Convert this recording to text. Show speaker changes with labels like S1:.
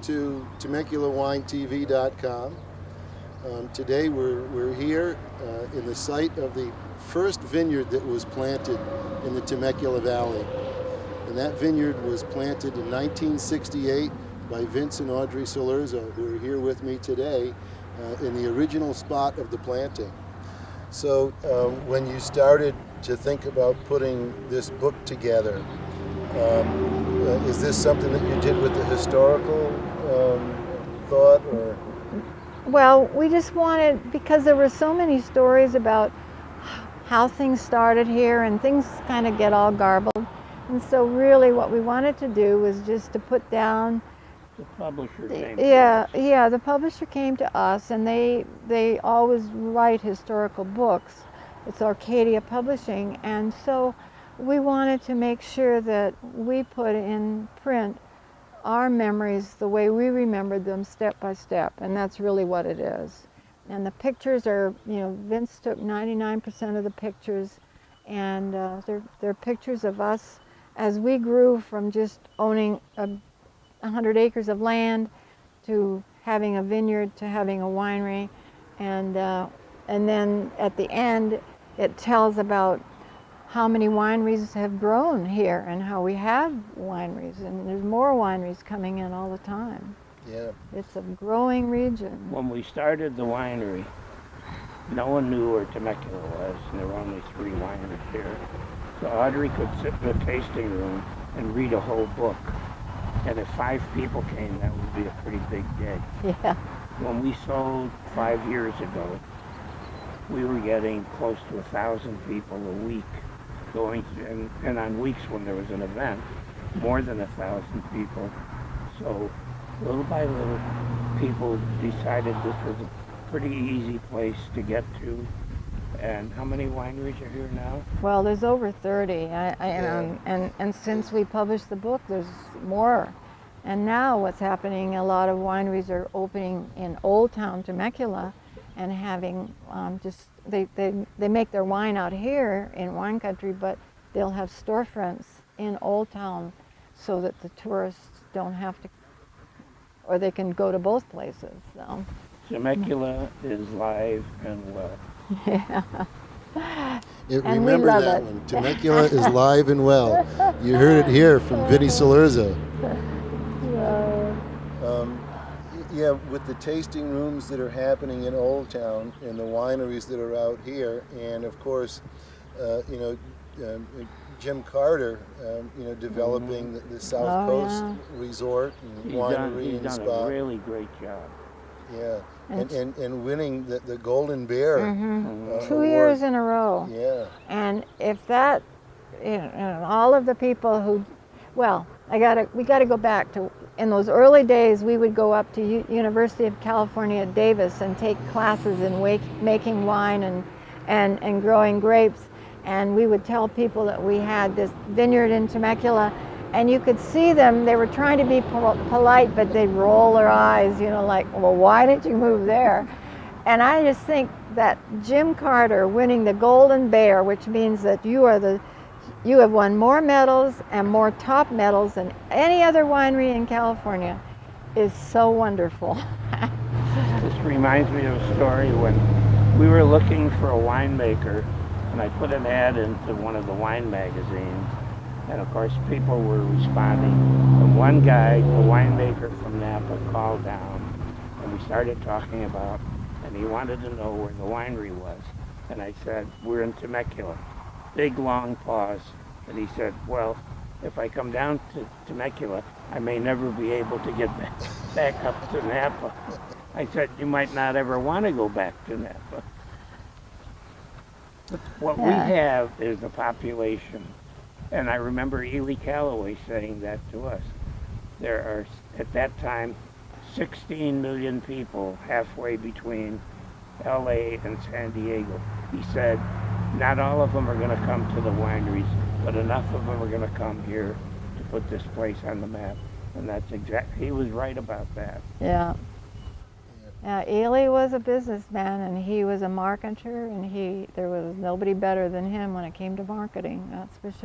S1: to TemeculaWineTV.com. Today we're here in the site of the first vineyard that was planted in the Temecula Valley. And that vineyard was planted in 1968 by Vince and Audrey Cilurzo, who are here with me today in the original spot of the planting. So when you started to think about putting this book together, is this something that you did with the historical thought, or?
S2: Well, we just wanted, because there were so many stories about how things started here, and things kind of get all garbled. And so really what we wanted to do was just to put down.
S3: The publisher came
S2: the publisher came to us, and they always write historical books. It's Arcadia Publishing, and so we wanted to make sure that we put in print our memories the way we remembered them, step by step, and that's really what it is. And the pictures are, Vince took 99% of the pictures, and they're pictures of us as we grew from just owning 100 acres of land to having a vineyard to having a winery, and then at the end it tells about how many wineries have grown here and how we have wineries, and there's more wineries coming in all the time.
S1: Yeah.
S2: It's a growing region.
S3: When we started the winery, no one knew where Temecula was, and there were only 3 wineries here. So Audrey could sit in the tasting room and read a whole book. And if 5 people came, that would be a pretty big day.
S2: Yeah.
S3: When we sold 5 years ago, we were getting close to 1,000 people a week going, and on weeks when there was an event, more than 1,000 people. So little by little, people decided this was a pretty easy place to get to. And how many wineries are here now?
S2: Well, there's over 30, and since we published the book, there's more. And now what's happening, a lot of wineries are opening in Old Town Temecula and having they make their wine out here in wine country, but they'll have storefronts in Old Town so that the tourists don't have to, or they can go to both places. So.
S3: Temecula is live and well.
S2: Yeah.
S1: Remember that one. Temecula is live and well. You heard it here from Vinny Cilurzo. Yeah, with the tasting rooms that are happening in Old Town and the wineries that are out here, and of course, Jim Carter, developing the South Coast resort and winery and
S3: He's
S1: spot.
S3: done a really great job.
S1: Yeah, and winning the Golden Bear.
S2: 2 years in a row.
S1: Yeah.
S2: And if that, all of the people who, well, we got to go back to, in those early days, we would go up to University of California at Davis and take classes in making wine and growing grapes. And we would tell people that we had this vineyard in Temecula, and you could see them, they were trying to be polite, but they'd roll their eyes, like, well, why didn't you move there? And I just think that Jim Carter winning the Golden Bear, which means that you have won more medals and more top medals than any other winery in California, is so wonderful.
S3: This reminds me of a story when we were looking for a winemaker, and I put an ad into one of the wine magazines, and of course people were responding. And one guy, a winemaker from Napa, called down, and we started talking about, and he wanted to know where the winery was. And I said, we're in Temecula. Big long pause, and he said, well, if I come down to Temecula, I may never be able to get back up to Napa. I said, you might not ever want to go back to Napa. But what we have is a population, and I remember Ely Calloway saying that to us. There are, at that time, 16 million people halfway between LA and San Diego. He said, not all of them are going to come to the wineries, but enough of them are going to come here to put this place on the map. And that's he was right about that.
S2: Yeah. Yeah, Ely was a businessman, and he was a marketer, and there was nobody better than him when it came to marketing, that's for sure.